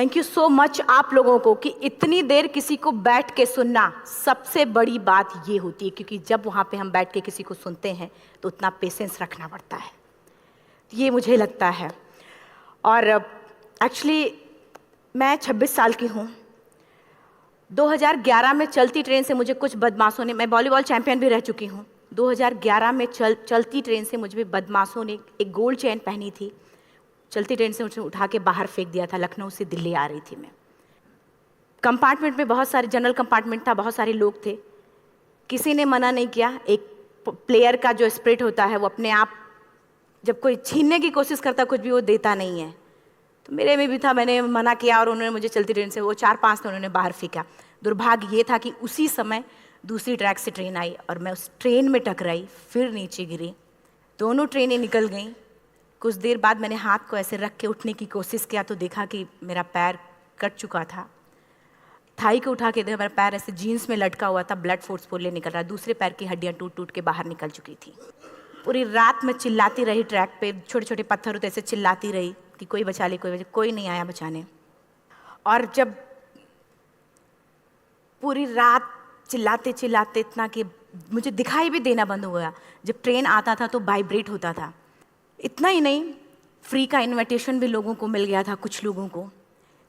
Thank you so much आप लोगों को कि इतनी देर किसी को बैठ के सुनना सबसे बड़ी बात ये होती है, क्योंकि जब वहाँ पे हम बैठ के किसी को सुनते हैं तो उतना पेशेंस रखना पड़ता है, ये मुझे लगता है। और एक्चुअली मैं 26 साल की हूँ। 2011 में चलती ट्रेन से मुझे कुछ बदमाशों ने, मैं वॉलीबॉल चैंपियन भी रह चुकी हूँ, 2011 में चलती ट्रेन से मुझे बदमाशों ने एक गोल्ड चेन पहनी थी, चलती ट्रेन से मुझे उठा के बाहर फेंक दिया था। लखनऊ से दिल्ली आ रही थी मैं। कंपार्टमेंट में बहुत सारे, जनरल कंपार्टमेंट था, बहुत सारे लोग थे, किसी ने मना नहीं किया। एक प्लेयर का जो स्पिरिट होता है वो अपने आप, जब कोई छीनने की कोशिश करता कुछ भी, वो देता नहीं है। तो मेरे में भी था, मैंने मना किया और उन्होंने मुझे चलती ट्रेन से, वो 4-5 थे, उन्होंने बाहर फेंका। दुर्भाग्य ये था कि उसी समय दूसरी ट्रैक से ट्रेन आई और मैं उस ट्रेन में टकराई, फिर नीचे गिरी, दोनों ट्रेनें निकल गईं। कुछ देर बाद मैंने हाथ को ऐसे रख के उठने की कोशिश किया तो देखा कि मेरा पैर कट चुका था। थाई को उठा के देखा, मेरा पैर ऐसे जीन्स में लटका हुआ था, ब्लड फोर्सफुली निकल रहा, दूसरे पैर की हड्डियाँ टूट टूट के बाहर निकल चुकी थी। पूरी रात मैं चिल्लाती रही ट्रैक पे, छोटे छोटे पत्थर होते ऐसे चिल्लाती रही कि कोई बचा ले, कोई नहीं आया बचाने। और जब पूरी रात चिल्लाते चिल्लाते इतना कि मुझे दिखाई भी देना बंद हो गया, जब ट्रेन आता था तो वाइब्रेट होता था। इतना ही नहीं, फ्री का इनविटेशन भी लोगों को मिल गया था, कुछ लोगों को।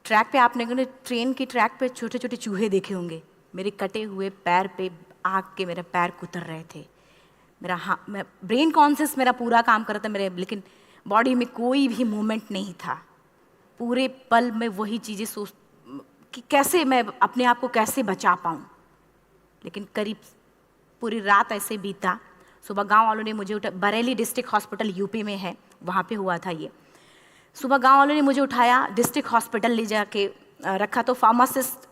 ट्रैक पे आपने ट्रेन की ट्रैक पे छोटे छोटे चूहे देखे होंगे, मेरे कटे हुए पैर पे आग के मेरे पैर कुतर रहे थे। मैं ब्रेन कॉन्शियस मेरा पूरा काम कर रहा था मेरे, लेकिन बॉडी में कोई भी मूवमेंट नहीं था। पूरे पल में वही चीज़ें सोच कि कैसे मैं अपने आप को कैसे बचा पाऊँ। लेकिन करीब पूरी रात ऐसे बीता। सुबह गांव वालों ने मुझे बरेली डिस्ट्रिक्ट हॉस्पिटल यूपी में है, वहाँ पे हुआ था ये। सुबह गांव वालों ने मुझे उठाया, डिस्ट्रिक्ट हॉस्पिटल ले जाके रखा। तो फार्मासिस्ट,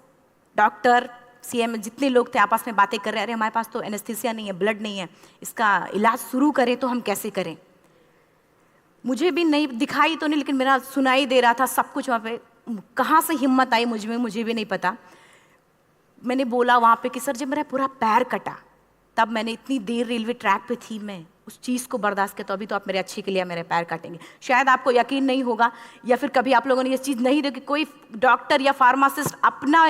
डॉक्टर, सीएम, जितने लोग थे आपस में बातें कर रहे, अरे हमारे पास तो एनेस्थीसिया नहीं है, ब्लड नहीं है, इसका इलाज शुरू करें तो हम कैसे करें। मुझे भी नहीं दिखाई तो नहीं, लेकिन मेरा सुनाई दे रहा था सब कुछ वहाँ पे। कहाँ से हिम्मत आई मुझ में, मुझे भी नहीं पता। मैंने बोला वहाँ पे कि सर जब मेरा पूरा पैर कटा, तब मैंने इतनी देर रेलवे ट्रैक पे थी, मैं उस चीज़ को बर्दाश्त किया, तो अभी तो आप मेरे अच्छे के लिए मेरे पैर काटेंगे। शायद आपको यकीन नहीं होगा, या फिर कभी आप लोगों ने ये चीज़ नहीं देखी, कोई डॉक्टर या फार्मासिस्ट अपना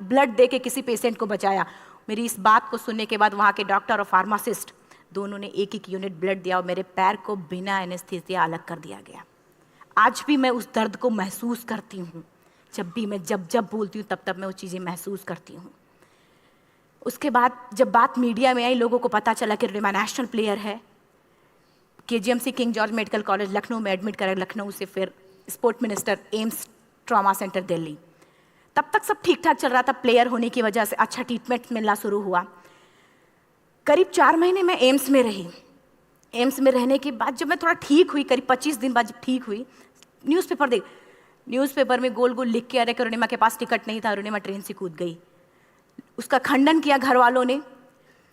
ब्लड दे के किसी पेशेंट को बचाया। मेरी इस बात को सुनने के बाद वहाँ के डॉक्टर और फार्मासिस्ट दोनों ने एक एक यूनिट ब्लड दिया और मेरे पैर को बिना एनेस्थीसिया अलग कर दिया गया। आज भी मैं उस दर्द को महसूस करती हूँ, जब भी मैं जब बोलती हूँ तब मैं वो चीज़ें महसूस करती हूँ। उसके बाद जब बात मीडिया में आई, लोगों को पता चला कि रिमा नेशनल प्लेयर है, KGMC king George medical college Lucknow में एडमिट करा, लखनऊ से फिर sport minister, AIIMS trauma centre Delhi. तब तक सब ठीक ठाक चल रहा था, प्लेयर होने की वजह से अच्छा ट्रीटमेंट मिलना शुरू हुआ। करीब 4 महीने मैं एम्स में रही। एम्स में रहने के बाद जब मैं थोड़ा ठीक हुई, करीब 25 दिन बाद जब ठीक हुई, न्यूज़पेपर में गोल गोल लिख के आ रहे कि अरुणिमा के पास टिकट नहीं था, अरुणिमा ट्रेन से कूद गई। उसका खंडन किया घर वालों ने,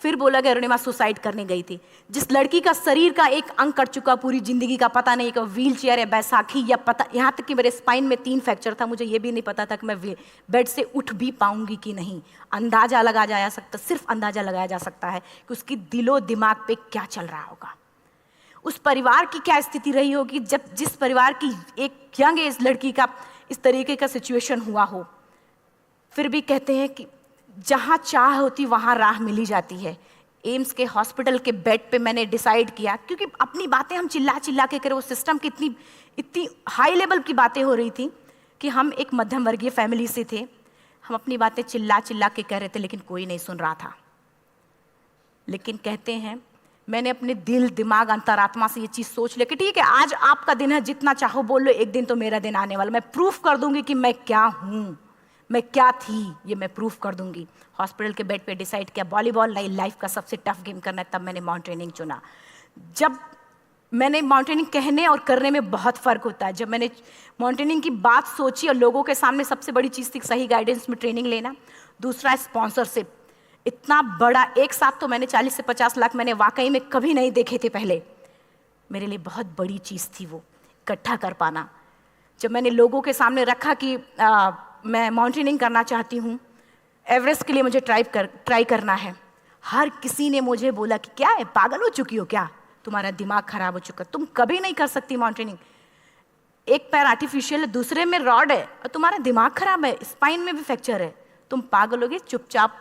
फिर बोला कि अरुणिमा सुसाइड करने गई थी। जिस लड़की का शरीर का एक अंग कट चुका, पूरी जिंदगी का पता नहीं कि व्हील चेयर है, बैसाखी, या पता, यहाँ तक कि मेरे स्पाइन में 3 फ्रैक्चर था, मुझे ये भी नहीं पता था कि मैं बेड से उठ भी पाऊंगी कि नहीं। अंदाजा लगाया जा सकता, सिर्फ अंदाजा लगाया जा सकता है कि उसकी दिलो दिमाग पे क्या चल रहा होगा, उस परिवार की क्या स्थिति रही होगी, जब जिस परिवार की एक यंग एज लड़की का इस तरीके का सिचुएशन हुआ हो। फिर भी कहते हैं कि जहाँ चाह होती वहाँ राह मिली जाती है। एम्स के हॉस्पिटल के बेड पे मैंने डिसाइड किया, क्योंकि अपनी बातें हम चिल्ला चिल्ला के करें, वो सिस्टम की इतनी हाई लेवल की बातें हो रही थी कि हम एक मध्यम वर्गीय फैमिली से थे, हम अपनी बातें चिल्ला चिल्ला के कह रहे थे, लेकिन कोई नहीं सुन रहा था। लेकिन कहते हैं मैंने अपने दिल, दिमाग, अंतरात्मा से ये चीज़ सोच लिया कि ठीक है, आज आपका दिन है, जितना चाहो बोल लो, एक दिन तो मेरा दिन आने वाला, मैं प्रूफ कर दूंगी कि मैं क्या हूँ, मैं क्या थी, ये मैं प्रूफ कर दूंगी। हॉस्पिटल के बेड पे डिसाइड किया वॉलीबॉल लाइफ का सबसे टफ गेम करना है, तब मैंने माउंटेनिंग चुना। जब मैंने माउंटेनिंग कहने और करने में बहुत फ़र्क होता है। जब मैंने माउंटेनिंग की बात सोची और लोगों के सामने, सबसे बड़ी चीज़ थी सही गाइडेंस में ट्रेनिंग लेना, दूसरा स्पॉन्सरशिप। इतना बड़ा एक साथ तो मैंने 40 से 50 लाख मैंने वाकई में कभी नहीं देखे थे पहले। मेरे लिए बहुत बड़ी चीज़ थी वो इकट्ठा कर पाना। जब मैंने लोगों के सामने रखा कि मैं माउंटेनिंग करना चाहती हूँ, एवरेस्ट के लिए मुझे ट्राई करना है, हर किसी ने मुझे बोला कि क्या है, पागल हो चुकी हो क्या, तुम्हारा दिमाग खराब हो चुका, तुम कभी नहीं कर सकती माउंटेनिंग। एक पैर आर्टिफिशियल है, दूसरे में रॉड है, और तुम्हारा दिमाग खराब है, स्पाइन में भी फ्रैक्चर है, तुम पागल होगे, चुपचाप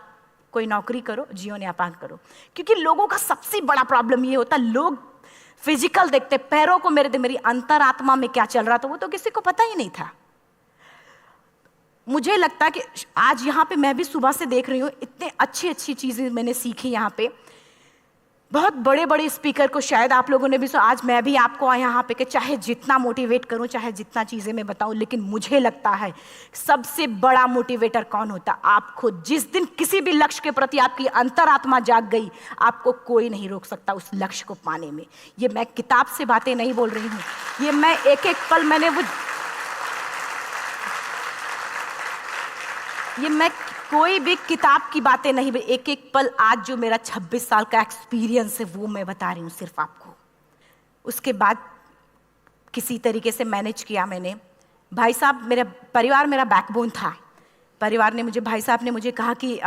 कोई नौकरी करो, जीवन यापन करो। क्योंकि लोगों का सबसे बड़ा प्रॉब्लम ये होता, लोग फिजिकल देखते, पैरों को मेरी अंतरात्मा में क्या चल रहा था वो तो किसी को पता ही नहीं था। मुझे लगता है कि आज यहाँ पे मैं भी सुबह से देख रही हूँ, इतने अच्छी अच्छी चीज़ें मैंने सीखी यहाँ पे। बहुत बड़े बड़े स्पीकर को शायद आप लोगों ने भी सुना, आज मैं भी आपको यहाँ पे कि चाहे जितना मोटिवेट करूँ, चाहे जितना चीज़ें मैं बताऊँ, लेकिन मुझे लगता है सबसे बड़ा मोटिवेटर कौन होता, आप खुद। जिस दिन किसी भी लक्ष्य के प्रति आपकी अंतरात्मा जाग गई, आपको कोई नहीं रोक सकता उस लक्ष्य को पाने में। ये मैं किताब से बातें नहीं बोल रही हूँ, ये मैं एक एक पल मैंने ये मैं कोई भी किताब की बातें नहीं, एक एक पल आज जो मेरा 26 साल का एक्सपीरियंस है वो मैं बता रही हूँ सिर्फ आपको। उसके बाद किसी तरीके से मैनेज किया मैंने। भाई साहब, मेरा परिवार मेरा बैकबोन था। परिवार ने मुझे, भाई साहब ने मुझे कहा कि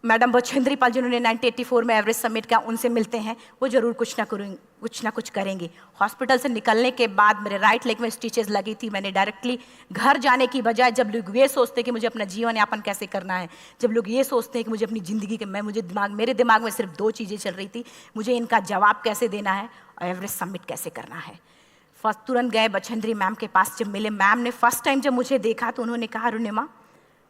मैडम बछेंद्री पाल जिन्होंने 1984 में एवरेस्ट समिट किया, उनसे मिलते हैं, वो जरूर कुछ ना कुछ करेंगे। हॉस्पिटल से निकलने के बाद मेरे राइट लेग में स्टिचेस लगी थी। मैंने डायरेक्टली घर जाने की बजाय, जब लोग ये सोचते हैं कि मुझे अपना जीवन यापन कैसे करना है, जब लोग ये सोचते हैं कि मुझे अपनी ज़िंदगी के मेरे दिमाग में सिर्फ 2 चीज़ें चल रही थी, मुझे इनका जवाब कैसे देना है और एवरेस्ट समिट कैसे करना है। फर्स्ट तुरंत गए बछेंद्री मैम के पास। जब मिले, मैम ने फर्स्ट टाइम जब मुझे देखा तो उन्होंने कहा, अरुणिमा,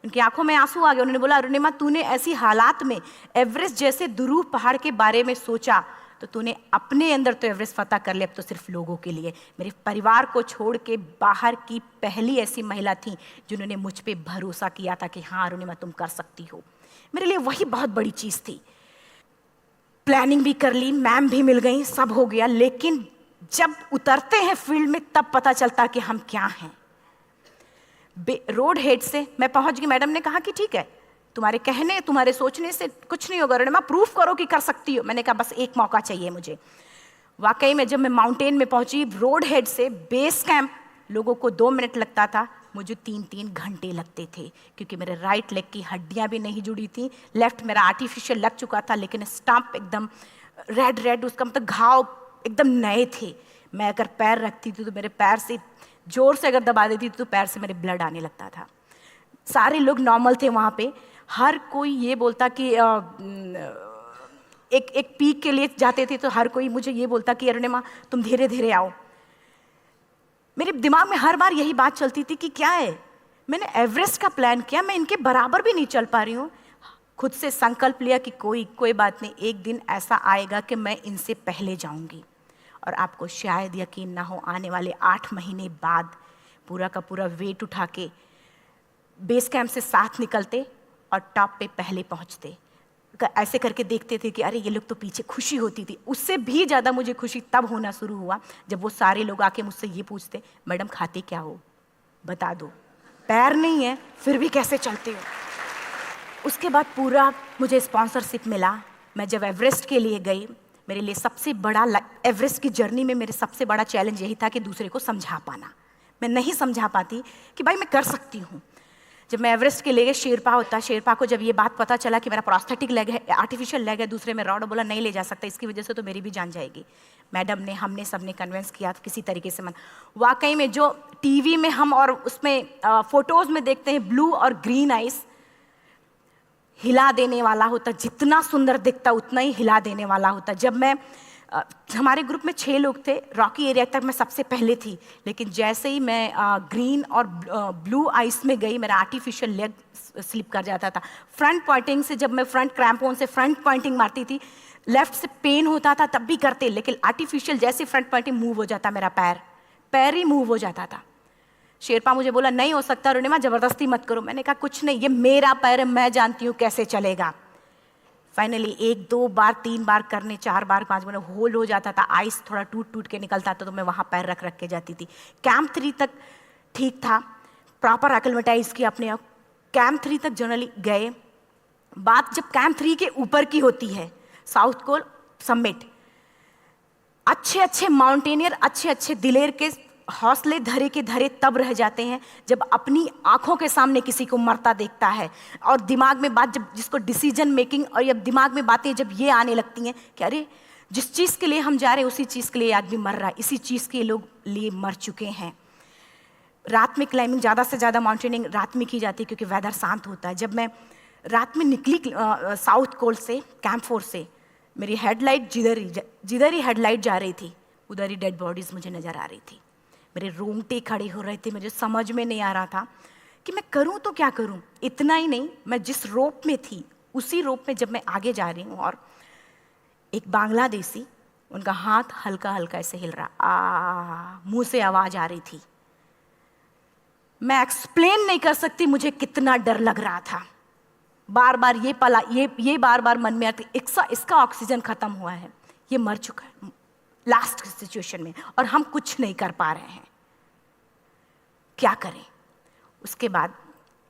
उनकी आंखों में आंसू आ गए। उन्होंने बोला, अरुणिमा, तूने ऐसी हालात में एवरेस्ट जैसे दुरूह पहाड़ के बारे में सोचा तो तूने अपने अंदर तो एवरेस्ट फतह कर लिया, अब तो सिर्फ लोगों के लिए। मेरे परिवार को छोड़ के बाहर की पहली ऐसी महिला थी जिन्होंने मुझ पे भरोसा किया था कि हाँ अरुणिमा, तुम कर सकती हो। मेरे लिए वही बहुत बड़ी चीज़ थी। प्लानिंग भी कर ली, मैम भी मिल गई, सब हो गया। लेकिन जब उतरते हैं फील्ड में तब पता चलता कि हम क्या हैं। रोड हेड से मैं पहुंच गई। मैडम ने कहा कि ठीक है, तुम्हारे कहने, तुम्हारे सोचने से कुछ नहीं होगा, अरुणिमा प्रूफ करो कि कर सकती हो। मैंने कहा बस एक मौका चाहिए मुझे। वाकई में जब मैं माउंटेन में पहुंची, रोड हेड से बेस कैंप लोगों को 2 मिनट लगता था, मुझे 3-3 घंटे लगते थे, क्योंकि मेरे राइट लेग की हड्डियां भी नहीं जुड़ी थी। लेफ्ट मेरा आर्टिफिशियल लग चुका था, लेकिन स्टंप एकदम रेड, उसका मतलब घाव एकदम नए थे। मैं अगर पैर रखती थी तो मेरे पैर से जोर से अगर दबा देती थी तो पैर से मेरे ब्लड आने लगता था। सारे लोग नॉर्मल थे वहाँ पे। हर कोई ये बोलता कि एक पीक के लिए जाते थे तो हर कोई मुझे ये बोलता कि अरुणिमा तुम धीरे धीरे आओ। मेरे दिमाग में हर बार यही बात चलती थी कि क्या है, मैंने एवरेस्ट का प्लान किया, मैं इनके बराबर भी नहीं चल पा रही हूँ। खुद से संकल्प लिया कि कोई बात नहीं, एक दिन ऐसा आएगा कि मैं इनसे पहले जाऊँगी। और आपको शायद यकीन ना हो, आने वाले 8 महीने बाद पूरा का पूरा वेट उठा के बेस कैंप से साथ निकलते और टॉप पे पहले पहुंचते। ऐसे करके देखते थे कि अरे ये लोग तो पीछे। खुशी होती थी। उससे भी ज़्यादा मुझे खुशी तब होना शुरू हुआ जब वो सारे लोग आके मुझसे ये पूछते, मैडम खाते क्या हो, बता दो, पैर नहीं है फिर भी कैसे चलते हो। उसके बाद पूरा मुझे स्पॉन्सरशिप मिला। मैं जब एवरेस्ट के लिए गई, मेरे लिए सबसे बड़ा, एवरेस्ट की जर्नी में मेरे सबसे बड़ा चैलेंज यही था कि दूसरे को समझा पाना। मैं नहीं समझा पाती कि भाई मैं कर सकती हूँ। जब मैं एवरेस्ट के लिए गई, शेरपा होता, शेरपा को जब ये बात पता चला कि मेरा प्रोस्थेटिक लेग है, आर्टिफिशियल लेग है, दूसरे में रॉड, बोला नहीं ले जा सकता, इसकी वजह से तो मेरी भी जान जाएगी। मैडम ने, हमने सबने कन्विंस किया किसी तरीके से। मन वाकई में जो टीवी में हम और उसमें फोटोज़ में देखते हैं, ब्लू और ग्रीन आइस, हिला देने वाला होता। जितना सुंदर दिखता उतना ही हिला देने वाला होता। जब मैं हमारे ग्रुप में 6 लोग थे, रॉकी एरिया तक मैं सबसे पहले थी, लेकिन जैसे ही मैं ग्रीन और ब्लू आइस में गई, मेरा आर्टिफिशियल लेग स्लिप कर जाता था। फ्रंट पॉइंटिंग से, जब मैं फ्रंट क्रैम्पोन से फ्रंट पॉइंटिंग मारती थी, लेफ्ट से पेन होता था तब भी करते, लेकिन आर्टिफिशियल जैसे फ्रंट पॉइंटिंग मूव हो जाता, मेरा पैर ही मूव हो जाता था। शेरपा मुझे बोला नहीं हो सकता अरुणिमा, जबरदस्ती मत करो। मैंने कहा कुछ नहीं, ये मेरा पैर है, मैं जानती हूँ कैसे चलेगा। फाइनली 1, 2 बार, 3 बार करने, 4 बार, 5 बार होल्ड हो जाता था। आइस थोड़ा टूट के निकलता था तो मैं वहाँ पैर रख के जाती थी। कैंप 3 तक ठीक था, प्रॉपर एक्लेमेटाइज किया अपने आप। कैंप 3 तक जनरली गए। बात जब कैंप 3 के ऊपर की होती है, साउथ कोल समिट, अच्छे माउंटेनियर, अच्छे दिलेर के हौसले धरे के धरे तब रह जाते हैं जब अपनी आंखों के सामने किसी को मरता देखता है, और दिमाग में बात, जब जिसको डिसीजन मेकिंग, और जब दिमाग में बातें जब ये आने लगती हैं कि अरे जिस चीज़ के लिए हम जा रहे हैं उसी चीज़ के लिए आदमी मर रहा है, इसी चीज़ के लोग लिए मर चुके हैं। रात में क्लाइंबिंग, ज़्यादा से ज़्यादा माउंटेनिंग रात में की जाती है क्योंकि वेदर शांत होता है। जब मैं रात में निकली साउथ कोल से, कैंप 4 से, मेरी हेडलाइट जिधर ही हेडलाइट जा रही थी उधर ही डेड बॉडीज़ मुझे नज़र आ रही थी। मेरे रोंगटे खड़े हो रहे थे, मुझे समझ में नहीं आ रहा था कि मैं करूं तो क्या करूं। इतना ही नहीं, मैं जिस रोप में थी उसी रोप में जब मैं आगे जा रही हूँ और एक बांग्लादेशी, उनका हाथ हल्का हल्का ऐसे हिल रहा, मुंह से आवाज आ रही थी। मैं एक्सप्लेन नहीं कर सकती मुझे कितना डर लग रहा था। बार बार ये बार बार मन में आती, इसका ऑक्सीजन खत्म हुआ है, ये मर चुका है लास्ट सिचुएशन में, और हम कुछ नहीं कर पा रहे हैं, क्या करें। उसके बाद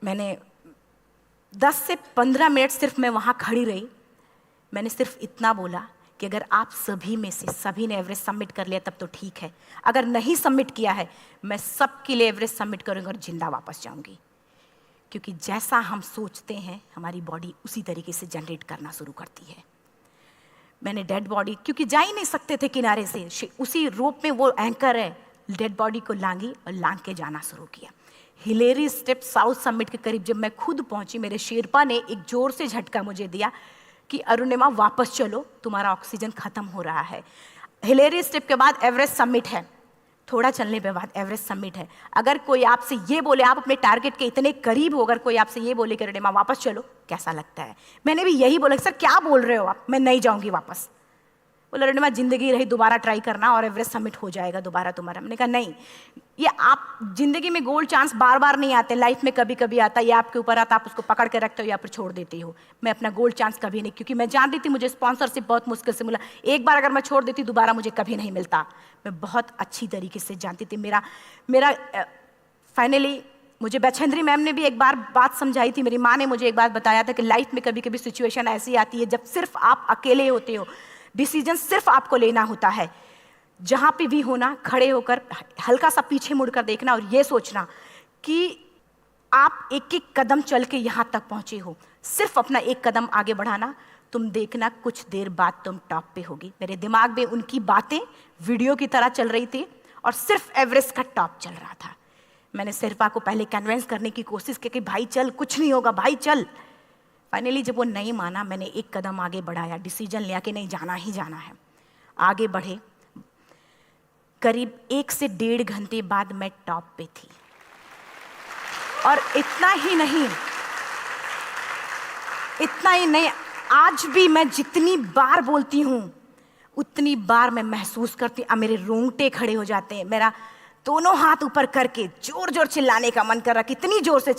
मैंने 10 से 15 मिनट सिर्फ मैं वहाँ खड़ी रही। मैंने सिर्फ इतना बोला कि अगर आप सभी में से सभी ने एवरेस्ट सबमिट कर लिया तब तो ठीक है, अगर नहीं सबमिट किया है मैं सबके लिए एवरेस्ट सबमिट करूँगी और जिंदा वापस जाऊँगी। क्योंकि जैसा हम सोचते हैं हमारी बॉडी उसी तरीके से जनरेट करना शुरू करती है। मैंने डेड बॉडी, क्योंकि जा ही नहीं सकते थे किनारे से, उसी रोप में वो एंकर है, डेड बॉडी को लांगी और लांग के जाना शुरू किया। हिलेरी स्टेप साउथ समिट के करीब जब मैं खुद पहुंची, मेरे शेरपा ने एक जोर से झटका मुझे दिया कि अरुणिमा वापस चलो, तुम्हारा ऑक्सीजन खत्म हो रहा है। हिलेरी स्टेप के बाद एवरेस्ट समिट है, थोड़ा चलने के बाद एवरेस्ट समिट है। अगर कोई आपसे ये बोले, आप अपने टारगेट के इतने करीब हो, अगर कोई आपसे ये बोले कि अरुणिमा वापस चलो, कैसा लगता है? मैंने भी यही बोला, सर क्या बोल रहे हो आप, मैं नहीं जाऊंगी वापस। बोला अरुणिमा जिंदगी रही, दोबारा ट्राई करना और एवरेस्ट समिट हो जाएगा दोबारा तुम्हारा। मैंने कहा नहीं, ये आप जिंदगी में गोल्ड चांस बार बार नहीं आते, लाइफ में कभी कभी आता है, ये आपके ऊपर आता, आप उसको पकड़ के रखते हो या फिर छोड़ देते हो। मैं अपना गोल्ड चांस कभी नहीं, क्योंकि मैं जान रही थी मुझे स्पॉन्सरशिप बहुत मुश्किल से मिला, एक बार अगर मैं छोड़ देती दोबारा मुझे कभी नहीं मिलता। मैं बहुत अच्छी तरीके से जानती थी। मेरा फाइनली मुझे बछेंद्री मैम ने भी एक बार बात समझाई थी, मेरी माँ ने मुझे एक बात बताया था कि लाइफ में कभी कभी सिचुएशन ऐसी आती है जब सिर्फ आप अकेले होते हो, डिसीजन सिर्फ आपको लेना होता है। जहां पे भी होना, खड़े होकर हल्का सा पीछे मुड़कर देखना और ये सोचना कि आप एक एक कदम चल के यहां तक पहुंचे हो, सिर्फ अपना एक कदम आगे बढ़ाना, तुम देखना कुछ देर बाद तुम टॉप पे होगी। मेरे दिमाग में उनकी बातें वीडियो की तरह चल रही थी और सिर्फ एवरेस्ट का टॉप चल रहा था। मैंने शेरपा को पहले कन्विंस करने की कोशिश की कि भाई चल, कुछ नहीं होगा भाई चल। फाइनली जब वो नहीं माना, मैंने एक कदम आगे बढ़ाया, डिसीजन लिया कि नहीं जाना ही जाना है। आगे बढ़े, करीब 1 से 1.5 घंटे बाद मैं टॉप पे थी। और इतना ही नहीं, आज भी मैं जितनी बार बोलती हूँ उतनी बार मैं महसूस करती हूँ, मेरे रोंगटे खड़े हो जाते हैं, मेरा दोनों हाथ ऊपर करके जोर जोर चिल्लाने का मन कर रहा, कितनी जोर से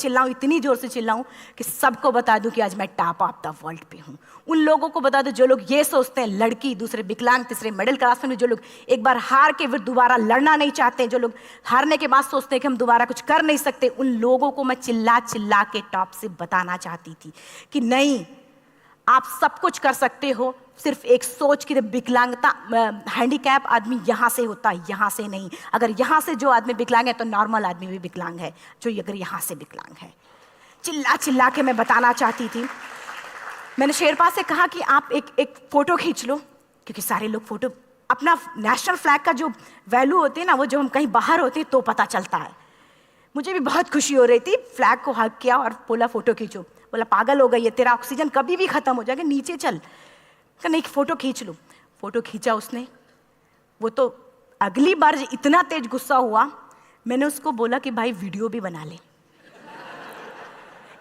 चिल्लाऊं कि सबको बता दूं कि आज मैं टॉप ऑफ द वर्ल्ड पे हूं। उन लोगों को बता दूं जो लोग ये सोचते हैं, लड़की, दूसरे विकलांग, तीसरे मिडिल क्लास में, जो लोग एक बार हार के फिर दोबारा लड़ना नहीं चाहते, जो लोग हारने के बाद सोचते हैं कि हम दोबारा कुछ कर नहीं सकते, उन लोगों को मैं चिल्ला चिल्ला के टॉप से बताना चाहती थी कि नहीं, आप सब कुछ कर सकते हो, सिर्फ एक सोच की विकलांगता, हैंडीकैप आदमी यहाँ से होता है, यहाँ से नहीं। अगर यहाँ से जो आदमी विकलांग है तो नॉर्मल आदमी भी विकलांग है, जो अगर यहाँ से विकलांग है। चिल्ला चिल्ला के मैं बताना चाहती थी। मैंने शेरपा से कहा कि आप एक फोटो खींच लो, क्योंकि सारे लोग फोटो, अपना नेशनल फ्लैग का जो वैल्यू होती है ना, वो जो हम कहीं बाहर होते हैं तो पता चलता है। मुझे भी बहुत खुशी हो रही थी, फ्लैग को हग किया और बोला फोटो खींचो। बोला पागल हो गई है, तेरा ऑक्सीजन कभी भी खत्म हो जाएगा, नीचे चल। नहीं, फोटो खींच लो। फोटो खींचा उसने। वो तो अगली बार इतना तेज गुस्सा हुआ, मैंने उसको बोला कि भाई वीडियो भी बना ले।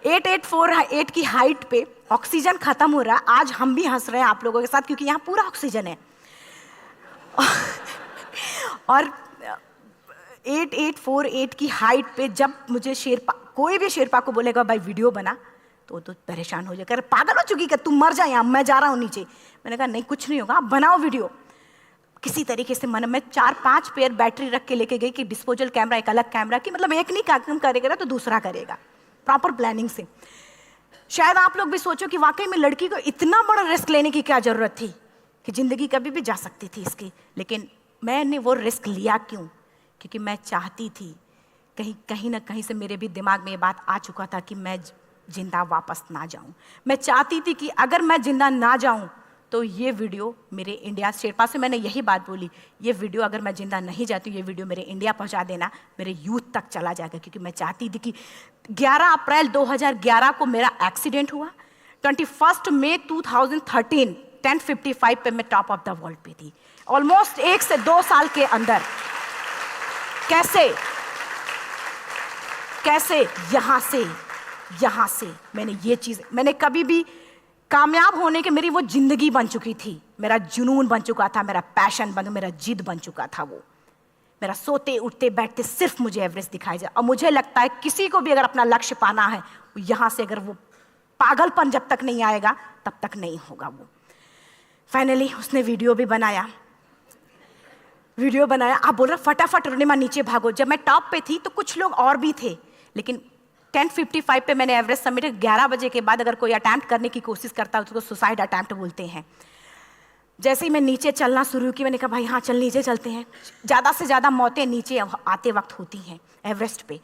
8848 की हाइट पे ऑक्सीजन खत्म हो रहा है, आज हम भी हंस रहे हैं आप लोगों के साथ क्योंकि यहाँ पूरा ऑक्सीजन है। और 8848 की हाइट पे जब मुझे शेरपा, कोई भी शेरपा को बोलेगा भाई वीडियो बना, तो परेशान हो जाएगा, पागल हो चुकी, कि तुम मर जाए, यहाँ मैं जा रहा हूँ नीचे। मैंने कहा नहीं, कुछ नहीं होगा, आप बनाओ वीडियो। किसी तरीके से मैं 4-5 पेयर बैटरी रख के लेके गई कि डिस्पोजल कैमरा, एक अलग कैमरा, कि मतलब एक नहीं काम करेगा तो दूसरा करेगा, प्रॉपर प्लानिंग से। शायद आप लोग भी सोचो कि वाकई में लड़की को इतना बड़ा रिस्क लेने की क्या जरूरत थी, कि जिंदगी कभी भी जा सकती थी इसकी। लेकिन मैंने वो रिस्क लिया क्यों? क्योंकि मैं चाहती थी, कहीं ना कहीं से मेरे भी दिमाग में ये बात आ चुका था कि मैं जिंदा वापस ना जाऊं। मैं चाहती थी कि अगर मैं जिंदा ना जाऊं तो ये वीडियो मेरे इंडिया शेरपा से मैंने यही बात बोली, ये वीडियो अगर मैं जिंदा नहीं जाती हूँ, ये वीडियो मेरे इंडिया पहुँचा देना, मेरे यूथ तक चला जाएगा। क्योंकि मैं चाहती थी कि 11 अप्रैल 2011 को मेरा एक्सीडेंट हुआ, 21 मई 2013 10:55 पे मैं टॉप ऑफ द वर्ल्ड पे थी। ऑलमोस्ट 1 से 2 साल के अंदर कैसे यहाँ से मैंने ये चीज़, मैंने कभी भी कामयाब होने के, मेरी वो जिंदगी बन चुकी थी, मेरा जुनून बन चुका था, मेरा पैशन मेरा जिद बन चुका था। वो मेरा सोते उठते बैठते सिर्फ मुझे एवरेस्ट दिखाई जाए। और मुझे लगता है किसी को भी अगर अपना लक्ष्य पाना है, यहाँ से अगर वो पागलपन जब तक नहीं आएगा तब तक नहीं होगा। वो फाइनली उसने वीडियो बनाया। आप बोल रहे फटाफट अरुणिमा नीचे भागो। जब मैं टॉप पे थी तो कुछ लोग और भी थे, लेकिन 10:55 पे मैंने एवरेस्ट समिट, 11 बजे के बाद अगर कोई अटैम्प्ट करने की कोशिश करता है उसको सुसाइड अटैम्प्ट बोलते हैं। जैसे ही मैं नीचे चलना शुरू की, मैंने कहा भाई हाँ चल नीचे चलते हैं। ज़्यादा से ज़्यादा मौतें नीचे आते वक्त होती हैं एवरेस्ट पे।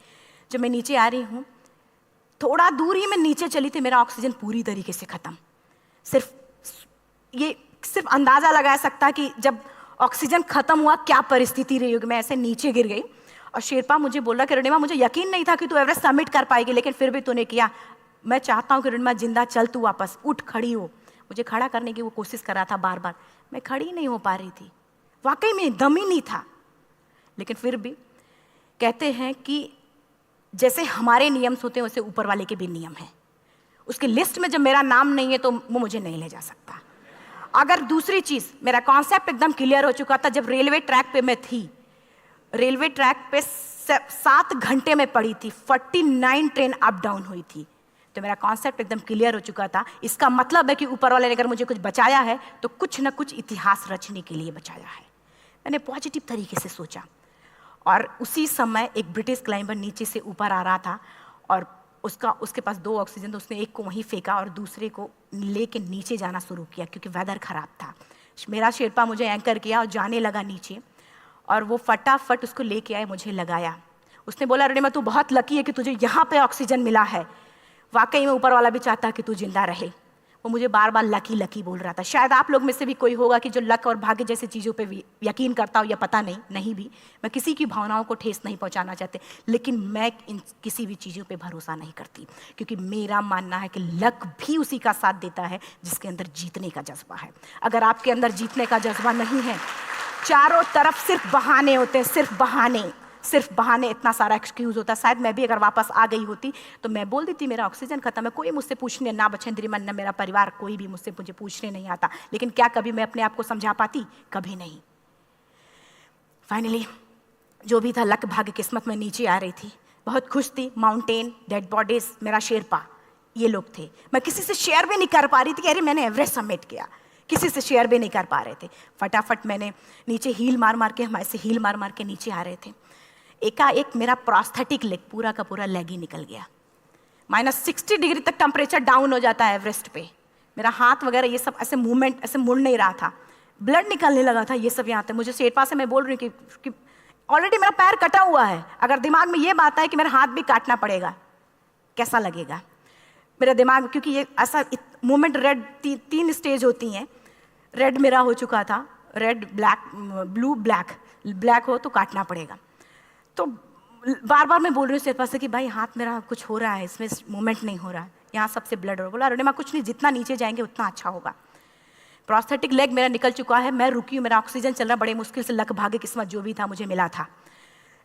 जब मैं नीचे आ रही हूँ, थोड़ा दूर ही मैं नीचे चली थी, मेरा ऑक्सीजन पूरी तरीके से ख़त्म। सिर्फ अंदाज़ा लगाया सकता कि जब ऑक्सीजन ख़त्म हुआ क्या परिस्थिति रही होगी। मैं ऐसे नीचे गिर गई और शेरपा मुझे बोल रहा कि अरुणिमा मुझे यकीन नहीं था कि तू एवरेस्ट सबमिट कर पाएगी, लेकिन फिर भी तूने किया। मैं चाहता हूँ कि अरुणिमा जिंदा चल, तू वापस उठ, खड़ी हो। मुझे खड़ा करने की वो कोशिश कर रहा था बार बार, मैं खड़ी नहीं हो पा रही थी, वाकई में दम ही नहीं था। लेकिन फिर भी कहते हैं कि जैसे हमारे नियम होते हैं वैसे ऊपर वाले के भी नियम हैं। उसकी लिस्ट में जब मेरा नाम नहीं है तो वो मुझे नहीं ले जा सकता। अगर दूसरी चीज़, मेरा कॉन्सेप्ट एकदम क्लियर हो चुका था। जब रेलवे ट्रैक पे मैं थी, रेलवे ट्रैक पे 7 घंटे में पड़ी थी, 49 ट्रेन अप डाउन हुई थी, तो मेरा कॉन्सेप्ट एकदम क्लियर हो चुका था। इसका मतलब है कि ऊपर वाले ने अगर मुझे कुछ बचाया है तो कुछ ना कुछ इतिहास रचने के लिए बचाया है। मैंने पॉजिटिव तरीके से सोचा। और उसी समय एक ब्रिटिश क्लाइंबर नीचे से ऊपर आ रहा था और उसके पास 2 ऑक्सीजन, तो उसने एक को वहीं फेंका और दूसरे को लेके नीचे जाना शुरू किया क्योंकि वेदर ख़राब था। मेरा शेरपा मुझे एंकर किया और जाने लगा नीचे, और वो फटाफट उसको लेके आए, मुझे लगाया। उसने बोला अरुणिमा तू बहुत लकी है कि तुझे यहाँ पे ऑक्सीजन मिला है। वाकई में ऊपर वाला भी चाहता है कि तू जिंदा रहे। वो मुझे बार बार लकी लकी बोल रहा था। शायद आप लोग में से भी कोई होगा कि जो लक और भाग्य जैसी चीज़ों पे यकीन करता हो, या पता नहीं भी। मैं किसी की भावनाओं को ठेस नहीं पहुंचाना चाहती, लेकिन मैं इन किसी भी चीज़ों पे भरोसा नहीं करती, क्योंकि मेरा मानना है कि लक भी उसी का साथ देता है जिसके अंदर जीतने का जज्बा है। अगर आपके अंदर जीतने का जज्बा नहीं है, चारों तरफ सिर्फ बहाने होते हैं, सिर्फ बहाने, इतना सारा एक्सक्यूज होता है। शायद मैं भी अगर वापस आ गई होती तो मैं बोल देती मेरा ऑक्सीजन खत्म है, कोई मुझसे पूछने ना बचेंद्री मन, ना मेरा परिवार, कोई भी मुझे पूछने नहीं आता। लेकिन क्या कभी मैं अपने आप को समझा पाती? कभी नहीं। फाइनली जो भी था, लक भाग्य किस्मत में नीचे आ रही थी, बहुत खुश थी। माउंटेन, डेड बॉडीज, मेरा शेरपा, ये लोग थे। मैं किसी से शेयर भी नहीं कर पा रही थी कि अरे मैंने एवरेस्ट सबमिट किया, किसी से शेयर भी नहीं कर पा रहे थे। फटाफट मैंने नीचे हील मार के, हमारे से हील मार के नीचे आ रहे थे। एकाएक मेरा प्रोस्थेटिक लेग, पूरा का पूरा लेग ही निकल गया। -60 डिग्री तक टेम्परेचर डाउन हो जाता है एवरेस्ट पे। मेरा हाथ वगैरह ये सब ऐसे मूवमेंट, ऐसे मुड़ नहीं रहा था, ब्लड निकलने लगा था, ये सब यहाँ था। मुझे शेरपा से मैं बोल रही हूँ कि ऑलरेडी मेरा पैर कटा हुआ है, अगर दिमाग में ये बात है कि मेरा हाथ भी काटना पड़ेगा, कैसा लगेगा मेरा दिमाग। क्योंकि ये ऐसा मूवमेंट, रेड 3 स्टेज होती हैं। रेड मेरा हो चुका था, रेड, ब्लैक, ब्लू, ब्लैक हो तो काटना पड़ेगा। तो बार बार मैं बोल रही हूँ शेरपा से कि भाई हाथ मेरा कुछ हो रहा है, इसमें मूवमेंट नहीं हो रहा है, यहाँ सबसे ब्लड हो रहा है। बोला अरुणिमा कुछ नहीं, जितना नीचे जाएंगे उतना अच्छा होगा। प्रोस्थेटिक लेग मेरा निकल चुका है, मैं रुकी हूँ, मेरा ऑक्सीजन चल रहा, बड़े मुश्किल से लक भाग्य किस्मत जो भी था मुझे मिला था।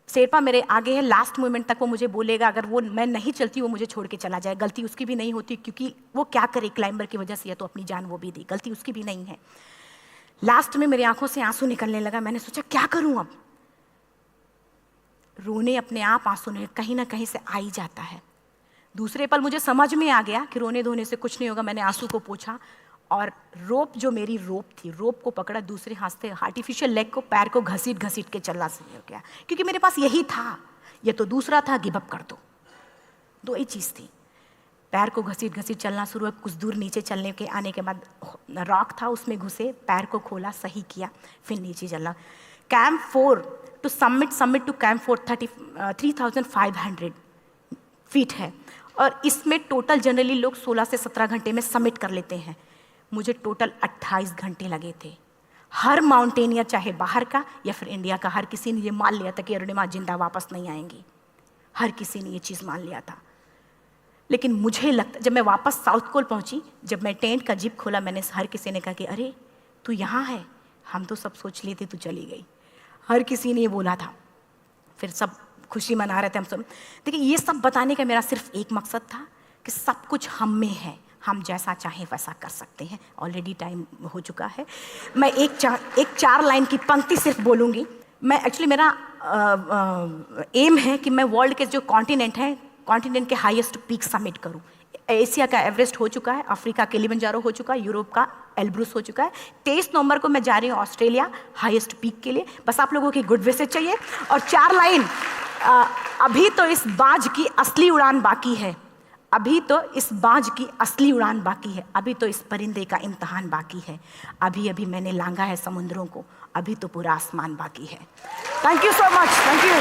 शेरपा मेरे आगे है, लास्ट मोमेंट तक वो मुझे बोलेगा, अगर वो मैं नहीं चलती वो मुझे छोड़ के चला जाए। गलती उसकी भी नहीं होती, क्योंकि वो क्या करे क्लाइंबर की वजह से, या तो अपनी जान वो भी दी, गलती उसकी भी नहीं है। लास्ट में मेरी आंखों से आंसू निकलने लगा। मैंने सोचा क्या करूं अब, रोने अपने आप आंसू ने कहीं ना कहीं से आ ही जाता है। दूसरे पल मुझे समझ में आ गया कि रोने धोने से कुछ नहीं होगा। मैंने आंसू को पोंछा और रोप, जो मेरी रोप थी, रोप को पकड़ा, दूसरे हाथ से आर्टिफिशियल लेग को, पैर को घसीट के चलना शुरू हो गया, क्योंकि मेरे पास यही था। ये तो दूसरा था, गिव अप कर दो ही चीज़ थी। पैर को घसीट चलना शुरू हुआ। कुछ दूर नीचे चलने के आने के बाद रॉक था, उसमें घुसे, पैर को खोला, सही किया, फिर नीचे चलना। Camp 4 to summit to camp 4 3500 feet है, और इसमें टोटल जनरली लोग 16 से 17 घंटे में सबमिट कर लेते हैं। मुझे टोटल 28 घंटे लगे थे। हर माउंटेनियर, चाहे बाहर का या फिर इंडिया का, हर किसी ने ये मान लिया था कि अरुणिमा जिंदा वापस नहीं आएंगी। हर किसी ने ये चीज़ मान लिया था। लेकिन मुझे लगता, जब मैं वापस साउथ कोल पहुंची, जब मैं टेंट का जिप खोला, मैंने हर किसी ने कहा कि अरे तू यहाँ है, हम तो सब सोच लिए थे तू चली गई। हर किसी ने ये बोला था। फिर सब खुशी मना रहे थे हम सब। देखिए, ये सब बताने का मेरा सिर्फ एक मकसद था कि सब कुछ हम में है, हम जैसा चाहें वैसा कर सकते हैं। ऑलरेडी टाइम हो चुका है। मैं एक चार लाइन की पंक्ति सिर्फ बोलूँगी। मैं एक्चुअली, मेरा एम है कि मैं वर्ल्ड के जो कॉन्टिनेंट हैं, कॉन्टिनेंट के हाईएस्ट पीक समिट करूं। एशिया का एवरेस्ट हो चुका है, अफ्रीका किलिमंजारो हो चुका है, यूरोप का एल्ब्रूस हो चुका है। 23 नवंबर को मैं जा रही हूँ ऑस्ट्रेलिया हाईएस्ट पीक के लिए। बस आप लोगों की गुड विशेस चाहिए। और 4 लाइन, अभी तो इस बाज की असली उड़ान बाकी है, अभी तो इस बाज की असली उड़ान बाकी है, अभी तो इस परिंदे का इम्तहान बाकी है, अभी अभी मैंने लांघा है समुद्रों को, अभी तो पूरा आसमान बाकी है। Thank you so much. Thank you.